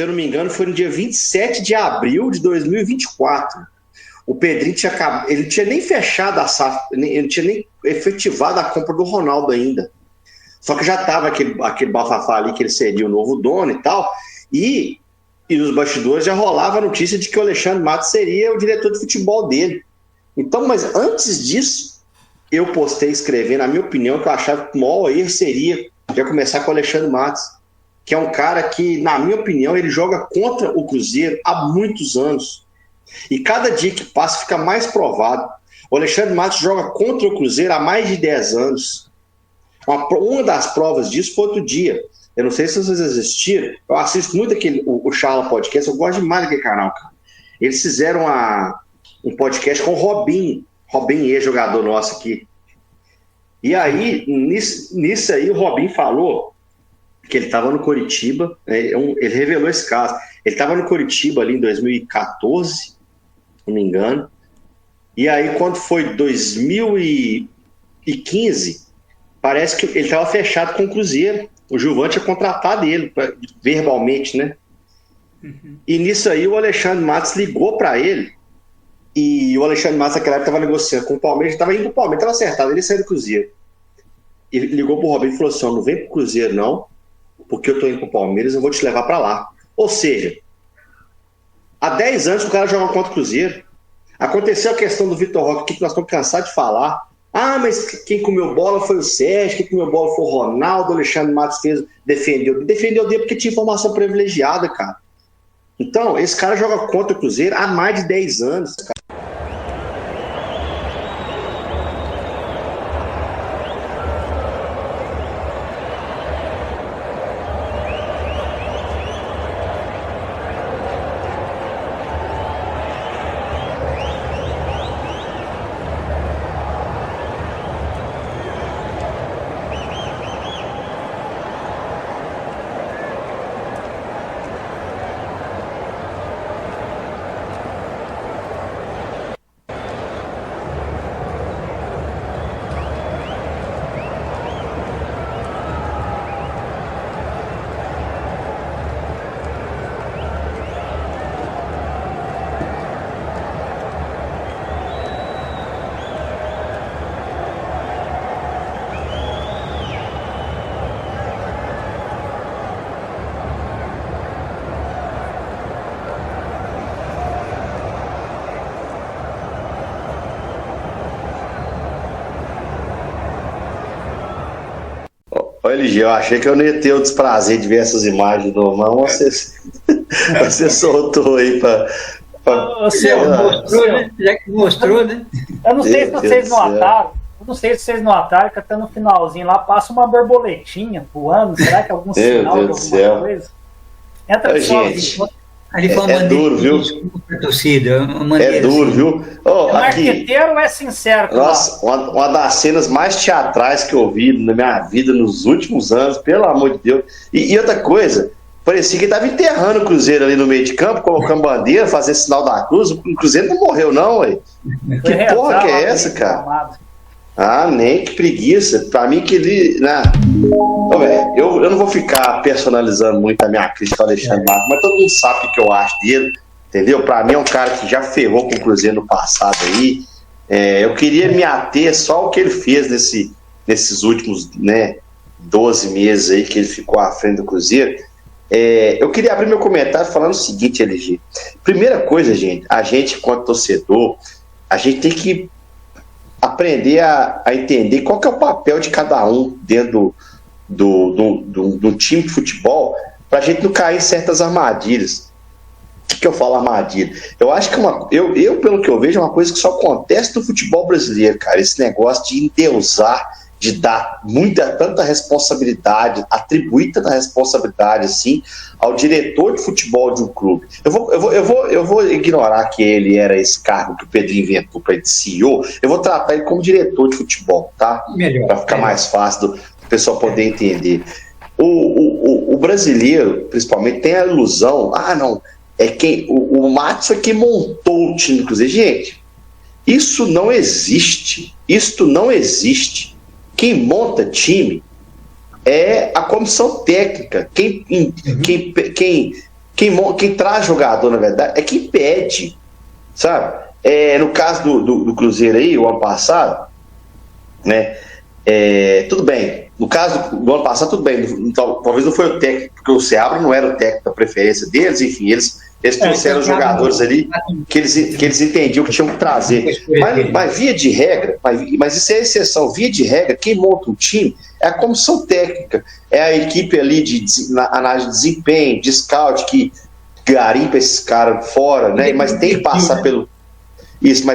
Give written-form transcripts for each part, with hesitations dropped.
se eu não me engano, foi no dia 27 de abril de 2024. O Pedrinho ele tinha nem fechado a SAF, ele não tinha nem efetivado a compra do Ronaldo ainda. Só que já estava aquele bafafá ali que ele seria o novo dono e tal, e nos bastidores já rolava a notícia de que o Alexandre Matos seria o diretor de futebol dele. Então, mas antes disso, eu postei escrevendo, na minha opinião, que eu achava que o maior erro seria já começar com o Alexandre Matos, que é um cara que, na minha opinião, ele joga contra o Cruzeiro há muitos anos. E cada dia que passa fica mais provado. O Alexandre Matos joga contra o Cruzeiro há mais de 10 anos. Uma das provas disso foi outro dia. Eu não sei se vocês assistiram, eu assisto muito o Charla Podcast, eu gosto demais daquele canal, cara. Eles fizeram um podcast com o Robinho, ex-jogador nosso aqui. E aí, nisso aí, o Robinho falou que ele estava no Coritiba, ele revelou esse caso. Ele estava no Coritiba ali em 2014, se não me engano. E aí, quando foi 2015, parece que ele estava fechado com o Cruzeiro. O Gilvan tinha contratado ele, verbalmente, né? Uhum. E nisso aí, o Alexandre Matos ligou para ele. E o Alexandre Matos, naquela época, estava negociando com o Palmeiras. Estava indo para o Palmeiras, estava acertado. Ele saiu do Cruzeiro. Ele ligou para o Robinho e falou assim: não vem para o Cruzeiro, não, porque eu estou indo para o Palmeiras, eu vou te levar para lá. Ou seja, há 10 anos o cara joga contra o Cruzeiro. Aconteceu a questão do Vitor Roque, que nós estamos cansados de falar. Ah, mas quem comeu bola foi o Sérgio, quem comeu bola foi o Ronaldo, o Alexandre Matos defendeu dele porque tinha informação privilegiada, cara. Então, esse cara joga contra o Cruzeiro há mais de 10 anos, cara. Olha, LG, eu achei que eu não ia ter o desprazer de ver essas imagens do Romão. Você soltou aí para. Já que mostrou, né? Eu não sei se vocês notaram. Eu não sei se vocês notaram que até no finalzinho lá passa uma borboletinha voando. Será que é algum sinal de alguma coisa? Entra gente. É duro, viu? Torcida, é duro, viu? É marqueteiro ou é sincero? Nossa, uma das cenas mais teatrais que eu vi na minha vida nos últimos anos, pelo amor de Deus. E outra coisa, parecia que ele estava enterrando o Cruzeiro ali no meio de campo, colocando bandeira, fazendo sinal da cruz. O Cruzeiro não morreu, não, ué. Que porra que é essa, cara? Ah, nem que preguiça. Pra mim que ele. Eu não vou ficar personalizando muito a minha crítica ao Alexandre Matos, mas todo mundo sabe o que eu acho dele, entendeu? Pra mim é um cara que já ferrou com o Cruzeiro no passado aí. Eu queria me ater só ao que ele fez nesses últimos 12 meses aí que ele ficou à frente do Cruzeiro. Eu queria abrir meu comentário falando o seguinte, LG. Primeira coisa, gente, a gente, enquanto torcedor, a gente tem que aprender a entender qual que é o papel de cada um dentro do time de futebol, para a gente não cair em certas armadilhas. O que eu falo armadilha? Eu acho que eu, pelo que eu vejo, é uma coisa que só acontece no futebol brasileiro, cara, esse negócio de endeusar, de dar tanta responsabilidade, atribuir tanta responsabilidade assim ao diretor de futebol de um clube. Eu vou ignorar que ele era esse cargo que o Pedrinho inventou para ele de CEO, eu vou tratar ele como diretor de futebol, tá? Para ficar mais fácil do pessoal poder entender. O brasileiro, principalmente, tem a ilusão, o Matos foi quem montou o time do Cruzeiro. Gente, isso não existe. Quem monta time é a comissão técnica. Quem Quem traz jogador, na verdade, é quem pede, sabe? No caso do Cruzeiro aí, o ano passado, né? Tudo bem. No caso do ano passado, tudo bem. Então, talvez não foi o técnico, porque o Seabra não era o técnico da preferência deles, enfim, eles trouxeram jogadores ali que eles entendiam que tinham que trazer. Mas via de regra, mas isso é exceção. Via de regra, quem monta um time é a comissão técnica, é a equipe ali de análise de desempenho, de scout, que garimpa esses caras fora, né? Mas tem que passar pelo. Isso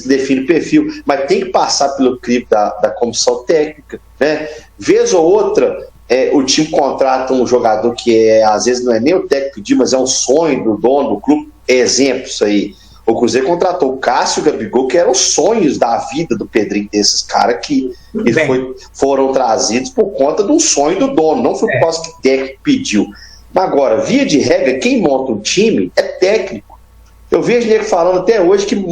define perfil, mas tem que passar pelo crivo da comissão técnica, né? Vez ou outra, o time contrata um jogador que às vezes não é nem o técnico de, mas é um sonho do dono do clube. Exemplo, isso aí. O Cruzeiro contratou o Cássio e o Gabigol, que eram sonhos da vida do Pedrinho, desses caras que foram trazidos por conta de um sonho do dono, não foi por causa que o técnico pediu. Mas agora, via de regra, quem monta um time é técnico. Eu vejo ele falando até hoje que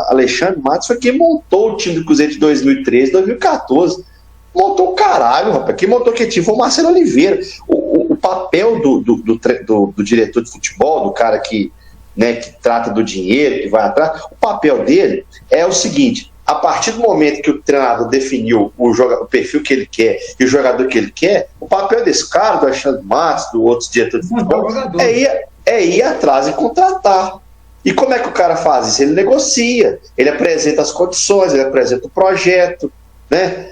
Alexandre Matos foi quem montou o time do Cruzeiro de 2013, 2014. Montou o caralho, rapaz. Quem montou aquele time foi o Marcelo Oliveira. O papel do diretor de futebol, do cara que trata do dinheiro, que vai atrás, o papel dele é o seguinte: a partir do momento que o treinador definiu o perfil que ele quer e o jogador que ele quer, o papel desse cara, do Alexandre Matos, do outro diretor de futebol, é ir atrás e contratar. E como é que o cara faz isso? Ele negocia, ele apresenta as condições, ele apresenta o projeto, né?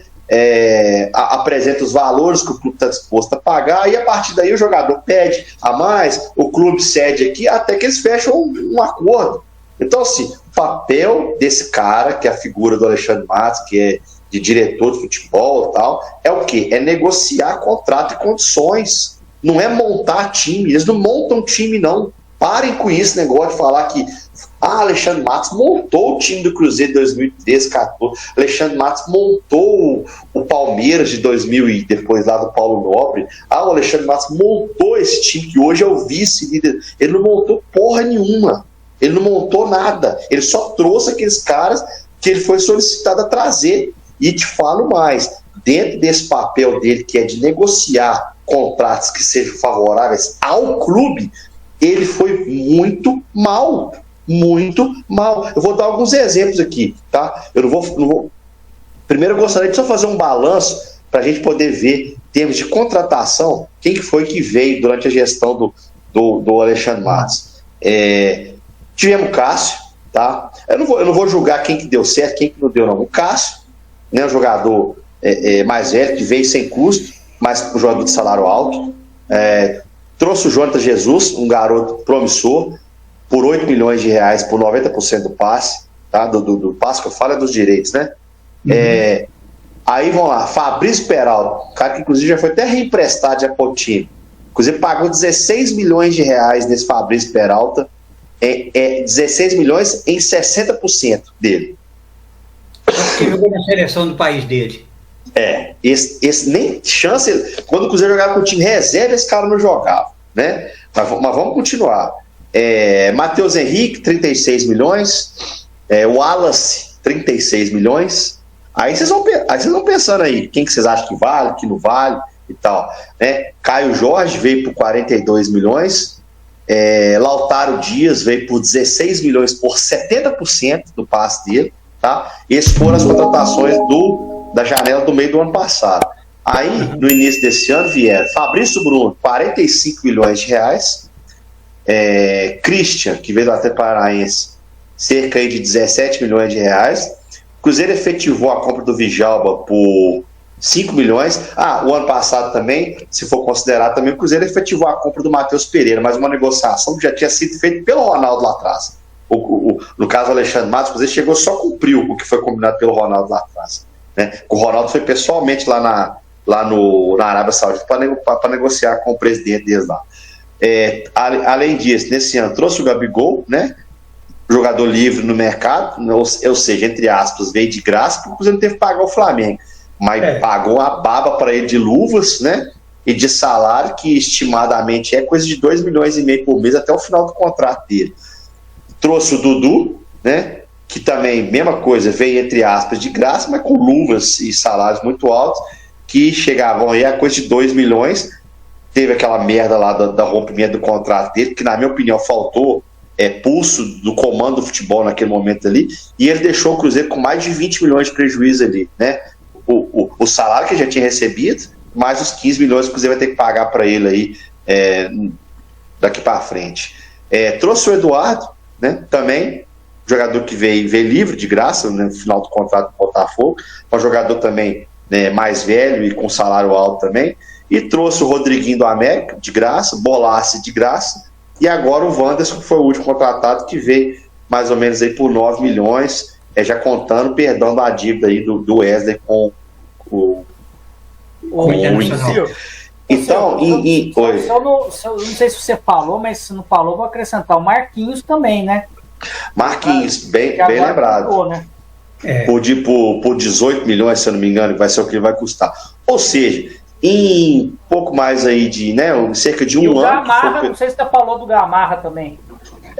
Apresenta os valores que o clube está disposto a pagar, e a partir daí o jogador pede a mais, o clube cede aqui, até que eles fecham um acordo. Então, assim, o papel desse cara, que é a figura do Alexandre Matos, que é de diretor de futebol e tal, é o quê? É negociar contrato e condições. Não é montar time. Eles não montam time, não. Parem com esse negócio de falar que Alexandre Matos montou o time do Cruzeiro de 2013, 2014. Alexandre Matos montou o Palmeiras de 2000 e depois lá do Paulo Nobre. O Alexandre Matos montou esse time que hoje é o vice-líder. Ele não montou porra nenhuma. Ele não montou nada. Ele só trouxe aqueles caras que ele foi solicitado a trazer. E te falo mais, dentro desse papel dele, que é de negociar contratos que sejam favoráveis ao clube, ele foi muito mal. Muito mal. Eu vou dar alguns exemplos aqui, tá? Eu não vou... Primeiro eu gostaria de só fazer um balanço para a gente poder ver, em termos de contratação, quem que foi que veio durante a gestão do Alexandre Matos. Tivemos o Cássio, tá? Eu não vou julgar quem que deu certo, quem que não deu, não. O Cássio, né, um jogador mais velho, que veio sem custo, mas um jogador de salário alto. Trouxe o Jonathan Jesus, um garoto promissor, por 8 milhões de reais, por 90% do passe, tá? Do passe que eu falo é dos direitos, né? Aí vão lá, Fabrício Peralta, um cara que inclusive já foi até reemprestado já para o time. Inclusive pagou 16 milhões de reais nesse Fabrício Peralta, 16 milhões em 60% dele. Que jogou na seleção do país dele. Esse nem chance. Quando o Cruzeiro jogava com o time reserva, esse cara não jogava, né? Mas vamos continuar. Matheus Henrique, 36 milhões. Wallace, 36 milhões. Aí vocês vão pensando aí, quem que vocês acham que vale, que não vale e tal, né? Caio Jorge veio por 42 milhões. Lautaro Dias veio por 16 milhões, por 70% do passe dele, tá? Essas foram as contratações da janela do meio do ano passado. Aí, no início desse ano, vieram Fabrício Bruno, 45 milhões de reais. Christian, que veio do Atlético Paranaense, cerca aí de 17 milhões de reais. Cruzeiro efetivou a compra do Vijalba por 5 milhões. O ano passado também, se for considerar também, o Cruzeiro efetivou a compra do Matheus Pereira, mas uma negociação que já tinha sido feita pelo Ronaldo lá atrás. No caso do Alexandre Matos, o Cruzeiro chegou só cumpriu o que foi combinado pelo Ronaldo lá atrás, né? O Ronaldo foi pessoalmente lá na Arábia Saudita para negociar com o presidente deles lá. Além disso, nesse ano trouxe o Gabigol, né? Jogador livre no mercado, ou seja, entre aspas, veio de graça, porque o Cruzeiro não teve que pagar o Flamengo, mas pagou a baba para ele de luvas, né? E de salário, que estimadamente é coisa de 2,5 milhões por mês até o final do contrato dele. Trouxe o Dudu, né? Que também, mesma coisa, veio entre aspas de graça, mas com luvas e salários muito altos, que chegavam aí a coisa de 2 milhões. teve aquela merda lá da rompimento do contrato dele, que na minha opinião faltou pulso do comando do futebol naquele momento ali, e ele deixou o Cruzeiro com mais de 20 milhões de prejuízo ali, né? O salário que ele já tinha recebido, mais os 15 milhões que o Cruzeiro vai ter que pagar para ele aí daqui para frente. Trouxe o Eduardo, né? Também jogador que veio livre de graça, né, no final do contrato do Botafogo, um jogador também, né, mais velho e com salário alto também, e trouxe o Rodriguinho do América de graça, Bolace de graça, e agora o Wanderson, que foi o último contratado, que veio mais ou menos aí por 9 milhões, já contando perdão da dívida aí do Wesley com o Internacional. Então, eu não sei se você falou, mas se não falou, vou acrescentar o Marquinhos também, né? Marquinhos, bem lembrado. Ficou, né? Por 18 milhões, se eu não me engano, vai ser o que ele vai custar. Ou seja, em pouco mais aí de, né, cerca de um ano. Gamarra, não sei se você falou do Gamarra também.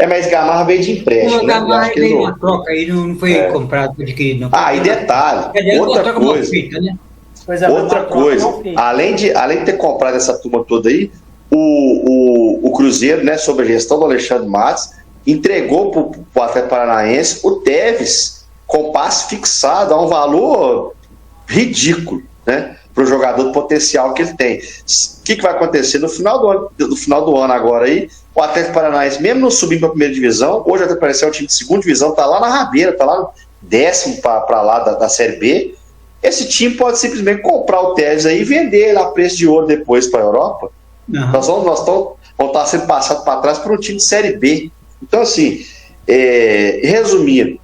Mas Gamarra veio de empréstimo. O Gamarra veio uma troca aí, não foi comprado por adquirido. E detalhe, outra coisa. Feita, né? Outra coisa, além de ter comprado essa turma toda aí, o Cruzeiro, né, sob a gestão do Alexandre Matos, entregou para o Atlético Paranaense o Tevez com passe fixado a um valor ridículo, né, para o jogador potencial que ele tem. O que vai acontecer no final do ano agora aí? O Atlético Paranaense, mesmo não subindo para a primeira divisão, hoje o Atlético Paranaense é um time de segunda divisão, está lá na rabeira, está lá no 10º para lá da Série B. Esse time pode simplesmente comprar o Tevez aí e vender ele a preço de ouro depois para a Europa. Uhum. Nós vamos estar sendo passados para trás por um time de Série B. Então, assim, resumindo,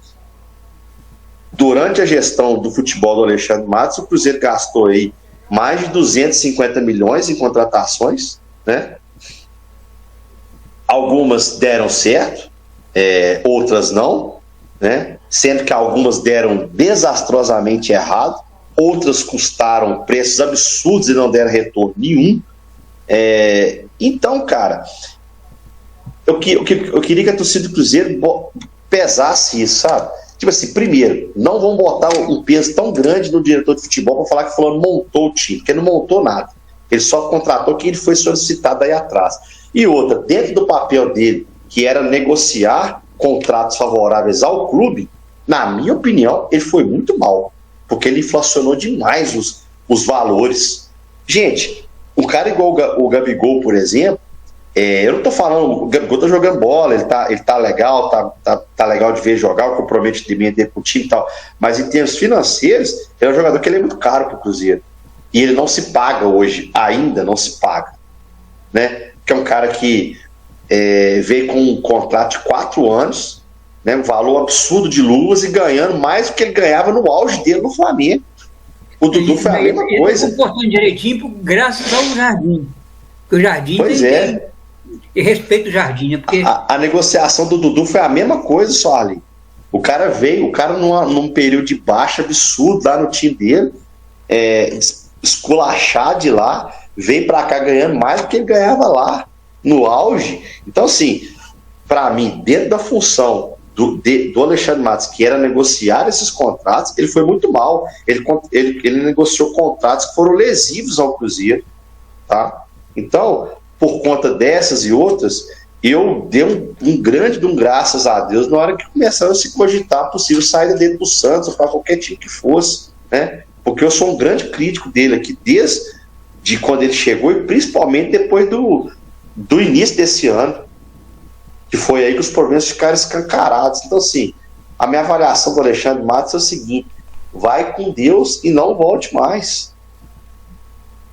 durante a gestão do futebol do Alexandre Matos, o Cruzeiro gastou aí mais de 250 milhões em contratações, né? Algumas deram certo, outras não, né? Sendo que algumas deram desastrosamente errado, outras custaram preços absurdos e não deram retorno nenhum. Então, cara, eu queria que a torcida do Cruzeiro pesasse isso, sabe? Tipo assim, primeiro, não vão botar um peso tão grande no diretor de futebol para falar que fulano montou o time, porque ele não montou nada. Ele só contratou quem ele foi solicitado aí atrás. E outra, dentro do papel dele, que era negociar contratos favoráveis ao clube, na minha opinião, ele foi muito mal, porque ele inflacionou demais os valores. Gente, um cara igual o Gabigol, por exemplo, eu não tô falando, o Gabigol tá jogando bola, ele tá legal, tá legal de ver jogar, o comprometimento dele com o time e tal, mas em termos financeiros, ele é um jogador que ele é muito caro pro Cruzeiro, e ele não se paga hoje, ainda não se paga, né? Que é um cara que veio com um contrato de 4 anos, né, um valor absurdo de luvas e ganhando mais do que ele ganhava no auge dele no Flamengo. O Dudu foi a mesma coisa. Ele comportou direitinho graças ao Jardim. Porque o Jardim tem respeito ao Jardim, né? Porque a negociação do Dudu foi a mesma coisa, só ali. O cara veio, num período de baixa absurdo lá no time dele, esculachar de lá, veio pra cá ganhando mais do que ele ganhava lá, no auge. Então, assim, pra mim, dentro da função do Alexandre Matos, que era negociar esses contratos, ele foi muito mal. Ele negociou contratos que foram lesivos ao Cruzeiro, tá? Então, por conta dessas e outras, eu dei um grande graças a Deus na hora que começaram a se cogitar a possível saída dele do Santos ou para qualquer time que fosse, né? Porque eu sou um grande crítico dele aqui desde quando ele chegou e principalmente depois do início desse ano, que foi aí que os problemas ficaram escancarados. Então, assim, a minha avaliação do Alexandre Matos é o seguinte: vai com Deus e não volte mais.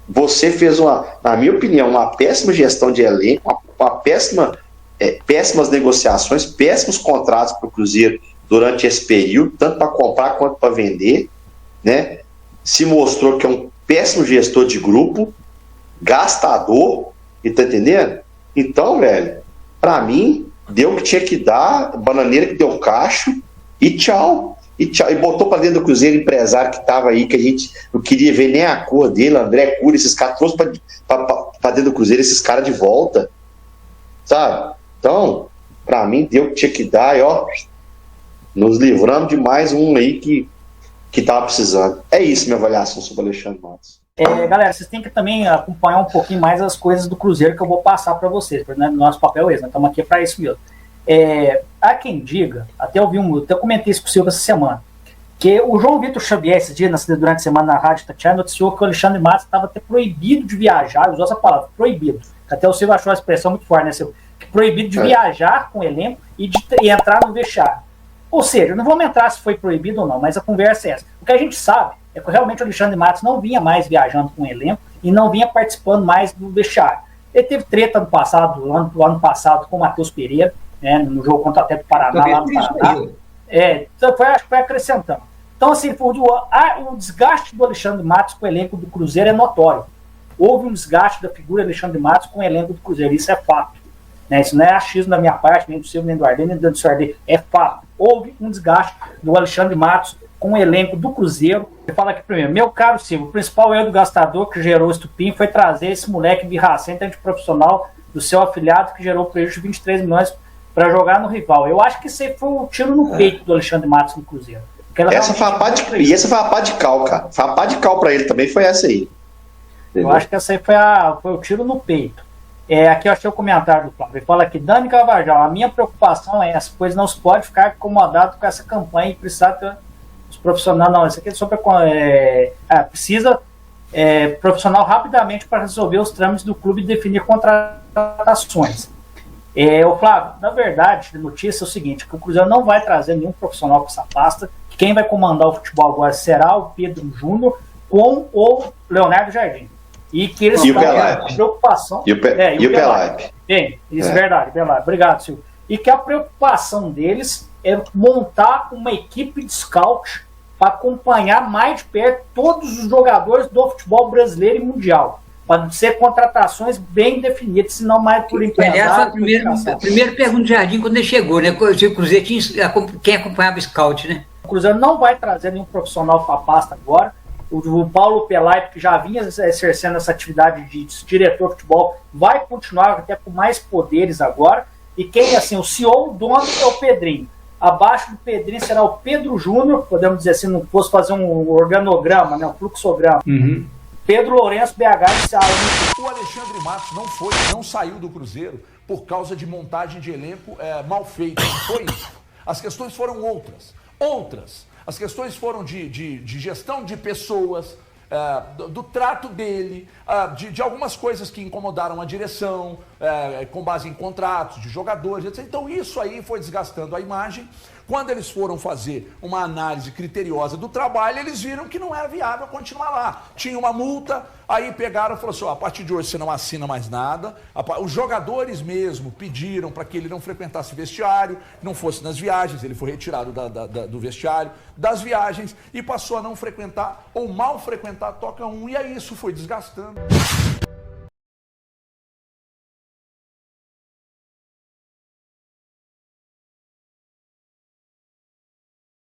Você fez, na minha opinião, uma péssima gestão de elenco, péssimas negociações, péssimos contratos para o Cruzeiro durante esse período, tanto para comprar quanto para vender, né? Se mostrou que é um péssimo gestor de grupo, gastador, e tá entendendo? Então, velho, para mim, deu o que tinha que dar, bananeira que deu cacho, e tchau. E botou para dentro do Cruzeiro empresário que tava aí, que a gente não queria ver nem a cor dele, André Cury, esses caras, trouxe para dentro do Cruzeiro esses caras de volta, sabe? Então, para mim, deu o que tinha que dar, e ó, nos livramos de mais um aí que tava precisando. É isso minha avaliação sobre o Alexandre Matos. Galera, vocês têm que também acompanhar um pouquinho mais as coisas do Cruzeiro que eu vou passar para vocês, né? Nosso papel é esse, nós estamos aqui para isso mesmo. Há quem diga, até comentei isso com o Silvio essa semana, que o João Vitor Xavier, esse dia, durante a semana na Rádio Tatiana, noticiou que o Alexandre Matos estava até proibido de viajar, usou essa palavra, proibido. Até o Silvio achou a expressão muito forte, né, Silvio? Proibido de viajar com o elenco e entrar no vestiário. Ou seja, não vamos entrar se foi proibido ou não, mas a conversa é essa. O que a gente sabe é que realmente o Alexandre Matos não vinha mais viajando com o elenco e não vinha participando mais do vestiário. Ele teve treta no ano passado com o Matheus Pereira, né, no jogo contra o Atlético Paraná, lá no Paraná. Então acho que foi acrescentando. Então, assim, o desgaste do Alexandre Matos com o elenco do Cruzeiro é notório. Houve um desgaste da figura Alexandre Matos com o elenco do Cruzeiro, isso é fato. Né? Isso não é achismo da minha parte, nem do Silvio, nem do Arden, nem do Sardet, é fato. Houve um desgaste do Alexandre Matos com o elenco do Cruzeiro. Eu falo aqui primeiro, meu caro Silvio, o principal erro do gastador que gerou o estupim foi trazer esse moleque birracento antiprofissional do seu afiliado que gerou prejuízo de 23 milhões para jogar no rival. Eu acho que esse foi o tiro no peito do Alexandre Matos no Cruzeiro. Essa foi a pá de cal, cara. Foi a pá de cal para ele também, foi essa aí. Eu acho que essa aí foi o tiro no peito. Aqui eu achei o comentário do Flávio. Ele fala aqui, Dani Carvajal, a minha preocupação é essa, pois não se pode ficar acomodado com essa campanha e precisar ter os profissionais. Não, isso aqui é sobre precisa profissional rapidamente para resolver os trâmites do clube e definir contratações. O Flávio, na verdade, a notícia é o seguinte, que o Cruzeiro não vai trazer nenhum profissional para essa pasta. Quem vai comandar o futebol agora será o Pedro Júnior com o Leonardo Jardim. E que eles estão com preocupação. E o Pelaipe. Isso é verdade, Pelaipe. Obrigado, Silvio. E que a preocupação deles é montar uma equipe de scout para acompanhar mais de perto todos os jogadores do futebol brasileiro e mundial. Para ser contratações bem definidas, senão mais por empresário. A primeira pergunta do Jardim quando ele chegou, né? O Cruzeiro tinha quem acompanhava o scout, né? O Cruzeiro não vai trazer nenhum profissional para a pasta agora. O Paulo Pelaipe, que já vinha exercendo essa atividade de diretor de futebol, vai continuar até com mais poderes agora. E quem, assim, o CEO, o dono é o Pedrinho. Abaixo do Pedrinho será o Pedro Júnior, podemos dizer assim, não fosse fazer um organograma, né, um fluxograma. Uhum. Pedro Lourenço, BH e Ceará. O Alexandre Matos não saiu do Cruzeiro por causa de montagem de elenco mal feita. Não foi isso. As questões foram outras. As questões foram de gestão de pessoas, do trato dele, de algumas coisas que incomodaram a direção, com base em contratos de jogadores, etc. Então isso aí foi desgastando a imagem. Quando eles foram fazer uma análise criteriosa do trabalho, eles viram que não era viável continuar lá. Tinha uma multa, aí pegaram e falaram assim, a partir de hoje você não assina mais nada. Os jogadores mesmo pediram para que ele não frequentasse vestiário, não fosse nas viagens, ele foi retirado do vestiário, das viagens, e passou a não frequentar ou mal frequentar a Toca 1, e aí isso foi desgastando.